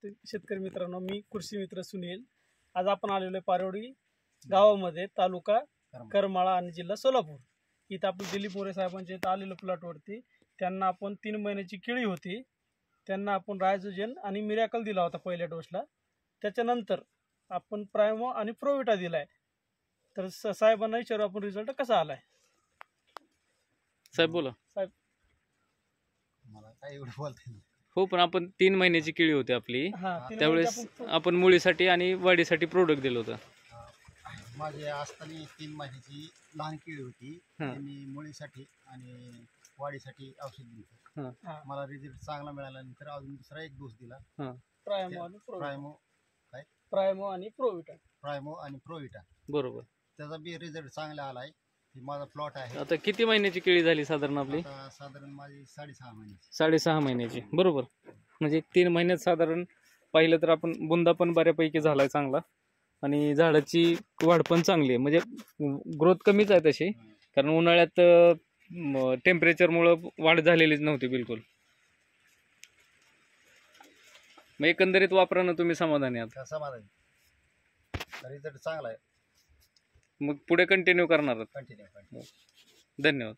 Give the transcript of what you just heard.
शेतकरी मित्रांनो, मी कृषी मित्र सुनील. आज आपण आलेलो आहे पारोडी गावामध्ये, तालुका करमाळा आणि जिल्हा सोलापूर. इथं आपण दिलीप मोरे साहेबांच्या इथं आलेलो प्लॉटवरती. त्यांना आपण 3 महिन्याची केळी होती, त्यांना आपण रायझोजन आणि मिरॅकल दिला होता पहिल्या डोसला. त्याच्यानंतर आपण प्रायमो आणि प्रोविटा दिलाय. तर साहेबांना विचारू आपण रिझल्ट कसा आलाय. साहेब बोला. साहेब, मला काय एवढं बोलता येईल. हो, पण आपण 3 महिन्याची केळी होती आपली, त्यावेळेस आपण आपण मुळीसाठी आणि वाढीसाठी प्रोडक्ट दिलं होतं. माझी असताना 3 महिन्याची लहान केळी होती, त्यांनी मुळीसाठी आणि वाढीसाठी औषध दिलं. मला रिझल्ट चांगला मिळाल्यानंतर अजून दुसरा एक डोस दिला, प्रायमो आणि प्रोविटा. प्रायमो आणि प्रोविटा. बरोबर. त्याचा बी रिझल्ट चांगला आलाय. ही माझा प्लॉट आहे. आता किती महिन्याची केळी झाली साधारण आपली? साधारण माझी 6.5 महिन्याची. 6.5 महिन्याची, बरोबर. म्हणजे 3 महिन्यात साधारण पाहिलं तर आपण बुंदा पण बऱ्यापैकी झालाय चांगला आणि झाडाची वाढ पण चांगली आहे. म्हणजे ग्रोथ कमीच आहे तशी, कारण उन्हाळ्यात टेम्परेचरमुळं वाढ झालेलीच नव्हती बिलकुल. मग एकंदरीत वापरानं तुम्ही समाधानी आहात? समाधानी. रिझल्ट चांगला आहे. मग पुढे कंटिन्यू करणार आहात? कंटिन्यू. धन्यवाद.